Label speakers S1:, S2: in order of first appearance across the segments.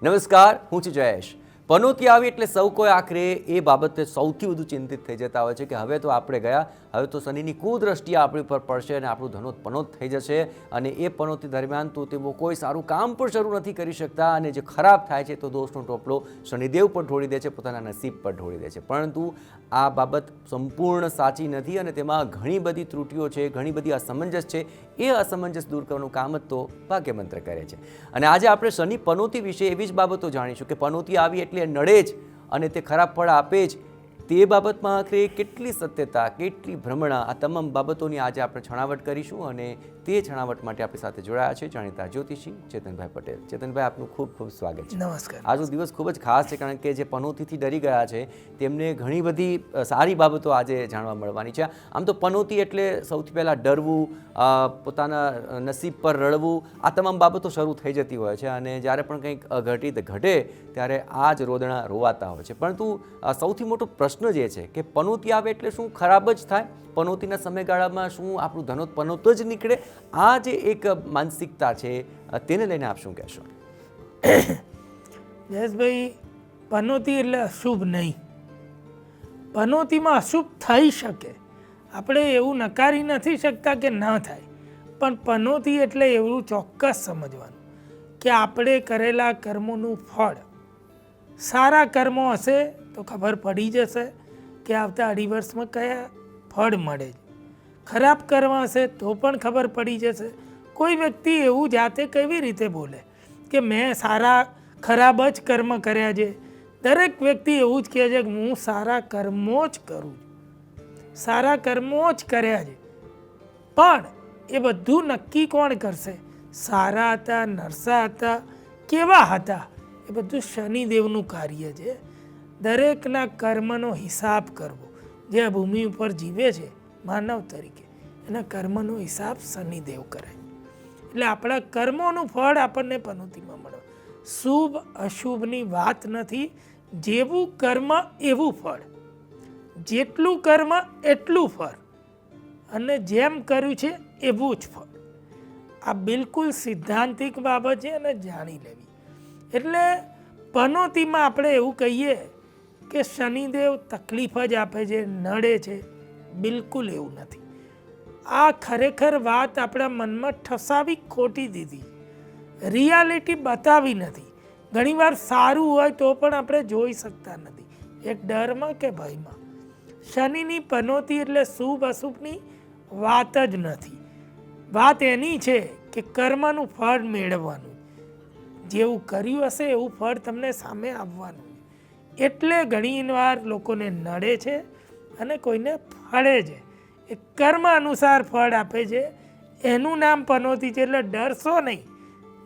S1: નમસ્કાર, હું છું જયેશ. પનોતી આવી એટલે સૌ કોઈ આખરે એ બાબતે સૌથી વધુ ચિંતિત થઈ જતા હોય છે કે હવે તો આપણે ગયા, હવે તો શનિની કુદ્રષ્ટિ આપણી પર પડશે અને આપણું ધનોત પનોત થઈ જશે અને એ પનોતી દરમિયાન તો તેઓ કોઈ સારું કામ પણ શરૂ નથી કરી શકતા અને જે ખરાબ થાય છે તો દોષનો ટોપલો શનિદેવ પર ઢોળી દે છે, પોતાના નસીબ પર ઢોળી દે છે. પરંતુ આ બાબત સંપૂર્ણ સાચી નથી અને તેમાં ઘણી બધી ત્રુટીઓ છે, ઘણી બધી અસમંજસ છે. એ અસમંજસ દૂર કરવાનું કામ જ તો ભાગ્યમંત્ર કરે છે. અને આજે આપણે શનિ પનોતી વિશે એવી જ બાબતો જાણીશું કે પનોતી આવી એટલે નડે જ અને તે ખરાબ ફળ આપે જ. તે બાબતમાં આખરે કેટલી સત્યતા, કેટલી ભ્રમણા, આ તમામ બાબતોની આજે આપણે છણાવટ કરીશું અને તે છણાવટ માટે આપણી સાથે જોડાયા છે જાણીતા જ્યોતિષી ચેતનભાઈ પટેલ. ચેતનભાઈ, આપનું ખૂબ ખૂબ સ્વાગત છે.
S2: નમસ્કાર.
S1: આજનો દિવસ ખૂબ જ ખાસ છે કારણ કે જે પનોતીથી ડરી ગયા છે તેમને ઘણી બધી સારી બાબતો આજે જાણવા મળવાની છે. આમ તો પનોતી એટલે સૌથી પહેલાં ડરવું, પોતાના નસીબ પર રડવું, આ તમામ બાબતો શરૂ થઈ જતી હોય છે અને જ્યારે પણ કંઈક અઘટિત ઘટે ત્યારે આ જ રોદણા રોવાતા હોય છે. પરંતુ સૌથી મોટો પ્રશ્ન જે છે કે પનોતી આવે એટલે શું ખરાબ જ થાય? પનોતીના સમયગાળામાં શું આપણું ધનોત પનોત જ નીકળે? આ જે એક માનસિકતા છે તેને લઈને આપ શું કહેશો?
S2: જયેશભાઈ, પનોતી એટલે અશુભ નહીં. પનોતીમાં અશુભ થઈ શકે, આપણે એવું નકારી નથી શકતા કે ન થાય, પણ પનોતી એટલે એવું ચોક્કસ સમજવાનું કે આપણે કરેલા કર્મોનું ફળ. સારા કર્મો હશે તો ખબર પડી જશે કે આવતા 2.5 વર્ષમાં કયા ફળ મળે છે. ખરાબ કર્મ હશે તો પણ ખબર પડી જશે. કોઈ વ્યક્તિ એવું જાતે કેવી રીતે બોલે કે મેં સારા ખરાબ જ કર્મ કર્યા છે? દરેક વ્યક્તિ એવું જ કહે છે કે હું સારા કર્મો જ કરું છું, સારા કર્મો જ કર્યા છે. પણ એ બધું નક્કી કોણ કરશે? સારા હતા, નરસા હતા, કેવા હતા? એ બધું શનિદેવનું કાર્ય છે. દરેકના કર્મનો હિસાબ કરવો. જે આ ભૂમિ ઉપર જીવે છે માનવ તરીકે, એના કર્મનો હિસાબ શનિદેવ કરે. એટલે આપણા કર્મોનું ફળ આપણને પનોતીમાં મળે. શુભ અશુભની વાત નથી. જેવું કર્મ એવું ફળ, જેટલું કર્મ એટલું ફળ, અને જેમ કર્યું છે એવું જ ફળ. આ બિલકુલ સિદ્ધાંતિક બાબત છે અને જાણી લેવી. એટલે પનોતીમાં આપણે એવું કહીએ કે શનિદેવ તકલીફ જ આપે છે, નડે છે, બિલકુલ એવું નથી. આ ખરેખર વાત આપણા મનમાં ઠસાવી ખોટી દીધી, રિયાલિટી બતાવી નથી. ઘણીવાર સારું હોય તો પણ આપણે જોઈ શકતા નથી, એક ડરમાં કે ભયમાં. શનિની પનોતી એટલે શુભ અશુભની વાત જ નથી. વાત એની છે કે કર્મનું ફળ મેળવવાનું. જેવું કર્યું હશે એવું ફળ તમને સામે આવવાનું. એટલે ઘણીવાર લોકોને નડે છે અને કોઈને ફળે છે. એ કર્મ અનુસાર ફળ આપે છે. એનું નામ પનોતી છે. એટલે ડરશો નહીં.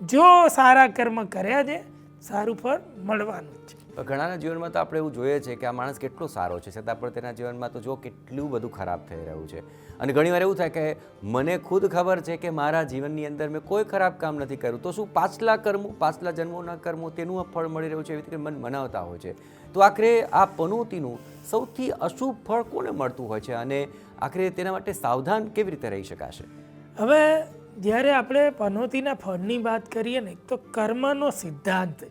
S2: જો સારા કર્મ કર્યા છે, સારું ફળ મળવાનું જ છે.
S1: ઘણાના જીવનમાં તો આપણે એવું જોઈએ છે કે આ માણસ કેટલો સારો છે, છતાં પણ તેના જીવનમાં તો જો કેટલું બધું ખરાબ થઈ રહ્યું છે. અને ઘણીવાર એવું થાય કે મને ખુદ ખબર છે કે મારા જીવનની અંદર મેં કોઈ ખરાબ કામ નથી કર્યું, તો શું પાછલા કર્મો, પાછલા જન્મોના કર્મો, તેનું ફળ મળી રહ્યું છે, એવી રીતે મન મનાવતા હોય છે. તો આખરે આ પનોતીનું સૌથી અશુભ ફળ કોને મળતું હોય છે અને આખરે તેના માટે સાવધાન કેવી રીતે રહી શકાશે?
S2: હવે જ્યારે આપણે પનોતીના ફળની વાત કરીએ ને, તો કર્મનો સિદ્ધાંત છે.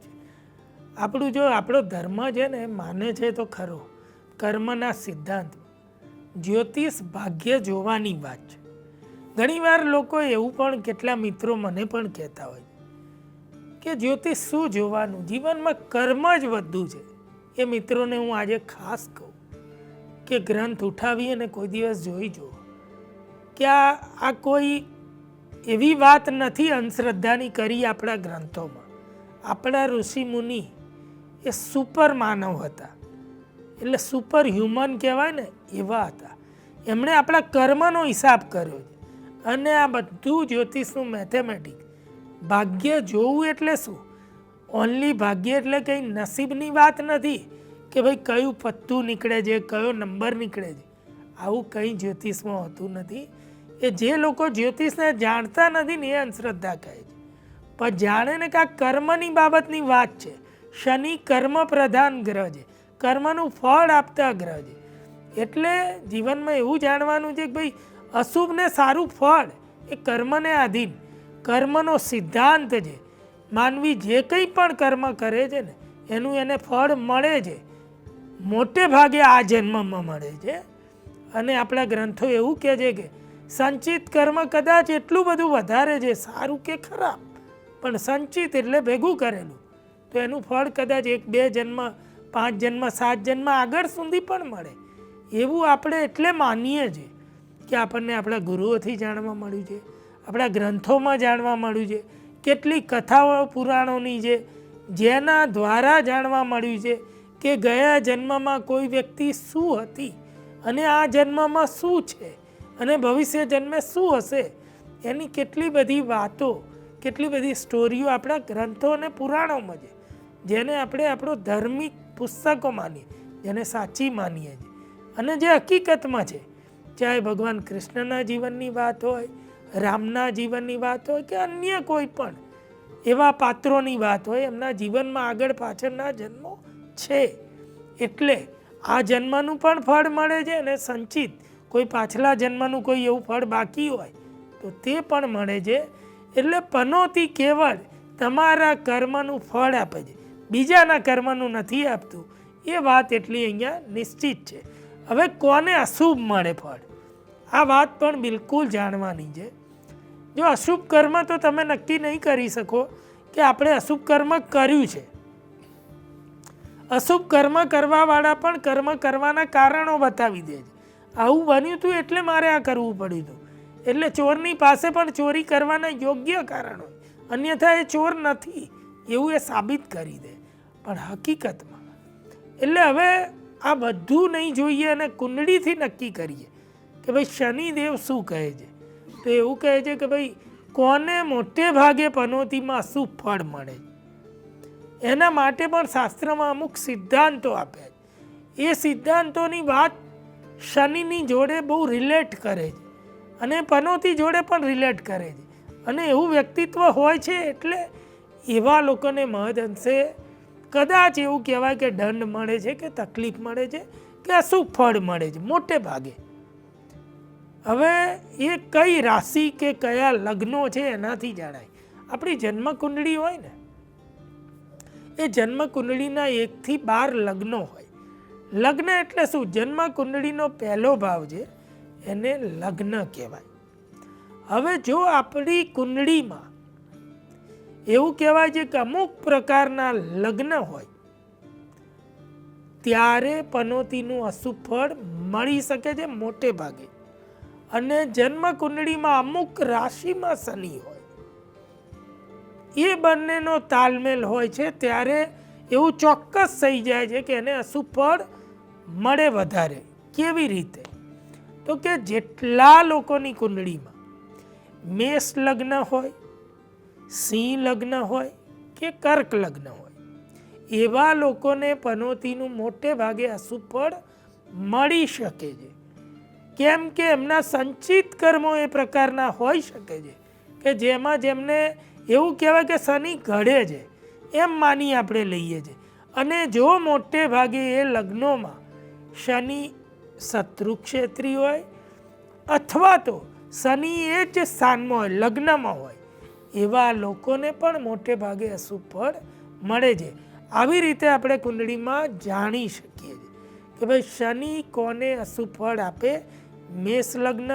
S2: આપણું જો આપણો ધર્મ છે ને માને છે તો ખરો કર્મના સિદ્ધાંત. જ્યોતિષ ભાગ્ય જોવાની વાત છે. ઘણીવાર લોકો એવું પણ, કેટલા મિત્રો મને પણ કહેતા હોય કે જ્યોતિષ શું જોવાનું, જીવનમાં કર્મ જ બધું છે. એ મિત્રોને હું આજે ખાસ કહું કે ગ્રંથ ઉઠાવી અને કોઈ દિવસ જોઈ જુઓ કે આ કોઈ એવી વાત નથી અંધશ્રદ્ધાની કરી આપણા ગ્રંથોમાં. આપણા ઋષિ મુનિ એ સુપર માનવ હતા, એટલે સુપર હ્યુમન કહેવાય ને, એવા હતા. એમણે આપણા કર્મનો હિસાબ કર્યો છે અને આ બધું જ્યોતિષનું મેથેમેટિક. ભાગ્ય જોવું એટલે શું? ઓનલી ભાગ્ય એટલે કંઈ નસીબની વાત નથી કે ભાઈ કયું પત્તું નીકળે છે, કયો નંબર નીકળે છે. આવું કંઈ જ્યોતિષમાં હોતું નથી. એ જે લોકો જ્યોતિષને જાણતા નથી ને એ અંધશ્રદ્ધા કહે છે. પણ જાણે ને કે આ કર્મની બાબતની વાત છે. શનિ કર્મ પ્રધાન ગ્રહ છે, કર્મનું ફળ આપતા ગ્રહ છે. એટલે જીવનમાં એવું જાણવાનું છે કે ભાઈ અશુભ ને સારું ફળ એ કર્મને આધીન. કર્મનો સિદ્ધાંત છે માનવી જે કંઈ પણ કર્મ કરે છે ને એનું એને ફળ મળે છે, મોટે ભાગે આ જન્મમાં મળે છે. અને આપણા ગ્રંથો એવું કહે છે કે સંચિત કર્મ કદાચ એટલું બધું વધારે છે, સારું કે ખરાબ, પણ સંચિત એટલે ભેગું કરેલું, તો એનું ફળ કદાચ 1, 2 જન્મ, 5 જન્મ, 7 જન્મ આગળ સુધી પણ મળે. એવું આપણે એટલે માનીએ છીએ કે આપણને આપણા ગુરુઓથી જાણવા મળ્યું છે, આપણા ગ્રંથોમાં જાણવા મળ્યું છે, કેટલીક કથાઓ પુરાણોની છે જેના દ્વારા જાણવા મળ્યું છે કે ગયા જન્મમાં કોઈ વ્યક્તિ શું હતી અને આ જન્મમાં શું છે અને ભવિષ્ય જન્મે શું હશે. એની કેટલી બધી વાતો, કેટલી બધી સ્ટોરીઓ આપણા ગ્રંથો અને પુરાણોમાં છે, જેને આપણે આપણો ધાર્મિક પુસ્તકો માનીએ, જેને સાચી માનીએ છીએ અને જે હકીકતમાં છે. ચાહે ભગવાન કૃષ્ણના જીવનની વાત હોય, રામના જીવનની વાત હોય કે અન્ય કોઈ પણ એવા પાત્રોની વાત હોય, એમના જીવનમાં આગળ પાછળના જન્મો છે. એટલે આ જન્મનું પણ ફળ મળે છે અને સંચિત કોઈ પાછલા જન્મનું કોઈ એવું ફળ બાકી હોય તો તે પણ મળે છે. એટલે પનોતી કેવળ તમારા કર્મનું ફળ આપે છે, બીજાના કર્મનું નથી આપતું. એ વાત એટલી અહીંયા નિશ્ચિત છે. હવે કોને અશુભ મળે ફળ, આ વાત પણ બિલકુલ જાણવાની છે. જો અશુભ કર્મ તો તમે નક્કી નહીં કરી શકો કે આપણે અશુભ કર્મ કર્યું છે. અશુભ કર્મ કરવાવાળા પણ કર્મ કરવાના કારણો બતાવી દે છે. આવું બન્યું હતું એટલે મારે આ કરવું પડ્યું હતું. એટલે ચોરની પાસે પણ ચોરી કરવાના યોગ્ય કારણ હોય, અન્યથા એ ચોર નથી એવું એ સાબિત કરી દે. પણ હકીકતમાં એટલે હવે આ બધું નહીં જોઈએ અને કુંડળીથી નક્કી કરીએ કે ભાઈ શનિદેવ શું કહે છે. તો એવું કહે છે કે ભાઈ કોને મોટે ભાગે પનોતીમાં અશુભ ફળ મળે છે, એના માટે પણ શાસ્ત્રમાં અમુક સિદ્ધાંતો આપ્યા છે. એ સિદ્ધાંતોની વાત શનિની જોડે બહુ રિલેટ કરે છે અને પનોતી જોડે પણ રિલેટ કરે છે. અને એવું વ્યક્તિત્વ હોય છે એટલે એવા લોકોને મહદઅંશે કદાચ એવું કહેવાય કે દંડ મળે છે કે તકલીફ મળે છે કે અશુભ ફળ મળે છે મોટે ભાગે. હવે એ કઈ રાશિ કે કયા લગ્નો છે એનાથી જણાય. આપણી જન્મકુંડળી હોય ને, એ જન્મકુંડળીના 1 થી 12 લગ્નો હોય. લગ્ન એટલે શું? જન્મકુંડળીનો પહેલો ભાવ છે એને લગ્ન કહેવાય. હવે જો આપણી કુંડળીમાં એવું કહેવાય છે કે અમુક પ્રકારના લગ્ન હોય ત્યારે પનોતીનું અશુભ ફળ મળી શકે છે મોટે ભાગે. અને જન્મકુંડળીમાં અમુક રાશિમાં શનિ હોય, એ બંનેનો તાલમેલ હોય છે ત્યારે એવું ચોક્કસ થઈ જાય છે કે એને અશુભ ફળ મળે વધારે. કેવી રીતે? તો કે જેટલા લોકોની કુંડળીમાં મેષ લગ્ન હોય, સિંહ લગ્ન હોય કે કર્ક લગ્ન હોય, એવા લોકોને પનોતીનું મોટે ભાગે અશુભ ફળ મળી શકે છે. કેમ કે એમના સંચિત કર્મો એ પ્રકારના હોઈ શકે છે કે જેમાં જેમને એવું કહેવાય કે શનિ ઘડે છે એમ માની આપણે લઈએ છીએ. અને જો મોટે ભાગે એ લગ્નોમાં શનિ શત્રુ ક્ષેત્રી હોય અથવા તો શનિ એ જ સ્થાનમાં હોય, લગ્નમાં હોય, એવા લોકોને પણ મોટે ભાગે અશુભ ફળ મળે છે. આવી રીતે આપણે કુંડળીમાં જાણી શકીએ છીએ કે ભાઈ શનિ કોને અશુભ ફળ આપે. મેષ લગ્ન,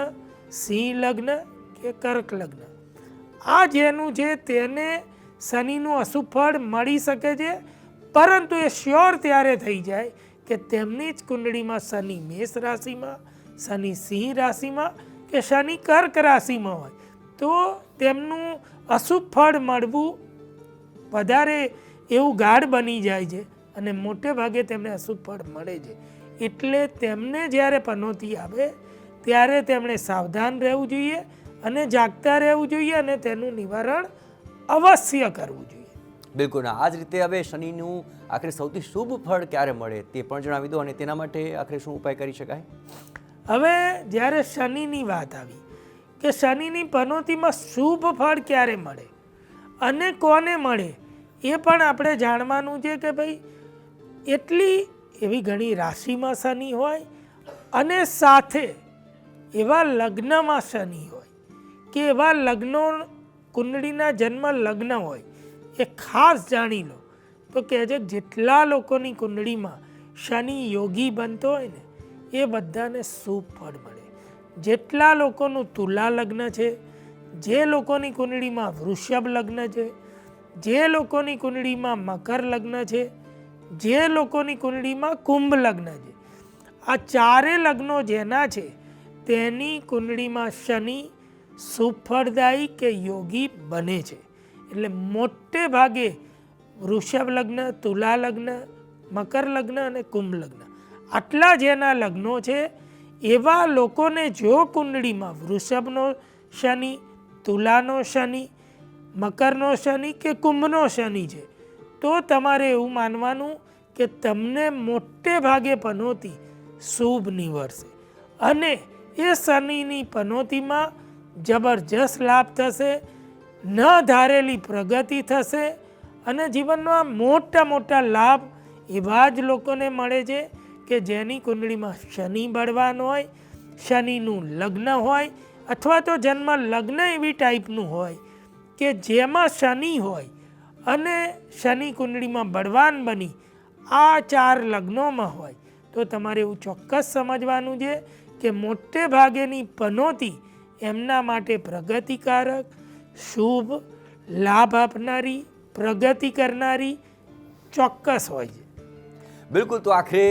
S2: સિંહ લગ્ન કે કર્ક લગ્ન, આ જેનું છે તેને શનિનું અશુભ ફળ મળી શકે છે. પરંતુ એ શ્યોર ત્યારે થઈ જાય કે તેમની જ કુંડળીમાં શનિ મેષ રાશિમાં, શનિ સિંહ રાશિમાં કે શનિ કર્ક રાશિમાં હોય તો તેમનું અશુભ ફળ મળવું વધારે એવું ગાઢ બની જાય છે અને મોટે ભાગે તેમને અશુભ ફળ મળે છે. એટલે તેમને જ્યારે પનોતી આવે ત્યારે તેમણે સાવધાન રહેવું જોઈએ અને જાગતા રહેવું જોઈએ અને તેનું નિવારણ અવશ્ય કરવું જોઈએ.
S1: બિલકુલ. આ જ રીતે હવે શનિનું આખરે સૌથી શુભ ફળ ક્યારે મળે તે પણ જણાવી દો અને તેના માટે આખરે શું ઉપાય કરી શકાય.
S2: હવે જ્યારે શનિની વાત આવી કે શનિની પનોતીમાં શુભ ફળ ક્યારે મળે અને કોને મળે એ પણ આપણે જાણવાનું છે કે ભાઈ એટલી એવી ઘણી રાશિમાં શનિ હોય અને સાથે એવા લગ્નમાં શનિ હોય કે એવા લગ્નો કુંડળીના જન્મ લગ્ન હોય એ ખાસ જાણી લો. તો કહે છે જેટલા લોકોની કુંડળીમાં શનિ યોગી બનતો હોય ને એ બધાને શુભ ફળ મળે. જેટલા લોકોનું તુલા લગ્ન છે, જે લોકોની કુંડળીમાં વૃષભ લગ્ન છે, જે લોકોની કુંડળીમાં મકર લગ્ન છે, જે લોકોની કુંડળીમાં કુંભ લગ્ન છે, આ ચારે લગ્નો જેના છે તેની કુંડળીમાં શનિ સુફળદાયી કે યોગી બને છે. એટલે મોટે ભાગે વૃષભ લગ્ન, તુલા લગ્ન, મકર લગ્ન અને કુંભ લગ્ન આટલા જેના લગ્નો છે એવા લોકોને જો કુંડળીમાં વૃષભનો શનિ, તુલાનો શનિ, મકરનો શનિ કે કુંભનો શનિ છે તો તમારે એવું માનવાનું કે તમને મોટે ભાગે પનોતી શુભ નીવડશે અને એ શનિની પનોતીમાં જબરજસ્ત લાભ થશે, ન ધારેલી પ્રગતિ થશે અને જીવનમાં મોટા મોટા લાભ એવા જ લોકોને મળે છે કે જેની કુંડળીમાં શનિ બળવાન હોય, શનિનું લગ્ન હોય અથવા તો જન્મ લગ્ન એવી ટાઈપનું હોય કે જેમાં શનિ હોય અને શનિ કુંડળીમાં બળવાન બની આ 4 લગ્નોમાં હોય તો તમારે એવું ચોક્કસ સમજવાનું છે કે મોટે ભાગેની પનોતી એમના માટે પ્રગતિકારક, શુભ, લાભ આપનારી, પ્રગતિ કરનારી ચોક્કસ હોય છે.
S1: બિલકુલ. તો આખરે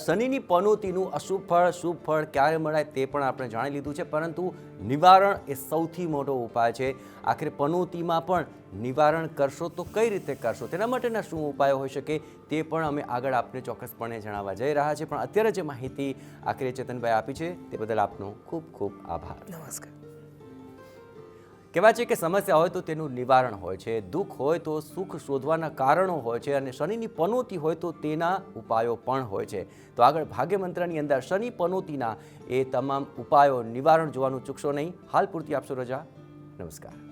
S1: શનિની પનોતીનું અશુભ ફળ શુભ ફળ ક્યારે મળે તે પણ આપણે જાણી લીધું છે, પરંતુ નિવારણ એ સૌથી મોટો ઉપાય છે. આખરે પનોતીમાં પણ નિવારણ કરશો તો કઈ રીતે કરશો, તેના માટેના શું ઉપાયો હોઈ શકે તે પણ અમે આગળ આપને ચોક્કસપણે જણાવવા જઈ રહ્યા છીએ. પણ અત્યારે જે માહિતી આખરે ચેતનભાઈ આપી છે તે બદલ આપનો ખૂબ ખૂબ આભાર.
S2: નમસ્કાર.
S1: કહેવાય છે કે સમસ્યા હોય તો તેનું નિવારણ હોય છે, દુઃખ હોય તો સુખ શોધવાના કારણો હોય છે અને શનિની પનોતી હોય તો તેના ઉપાયો પણ હોય છે. તો આગળ ભાગ્યમંત્રની અંદર શનિ પનોતીના એ તમામ ઉપાયો નિવારણ જોવાનું ચૂકશો નહીં. હાલ પૂરતી આપશો રજા. નમસ્કાર.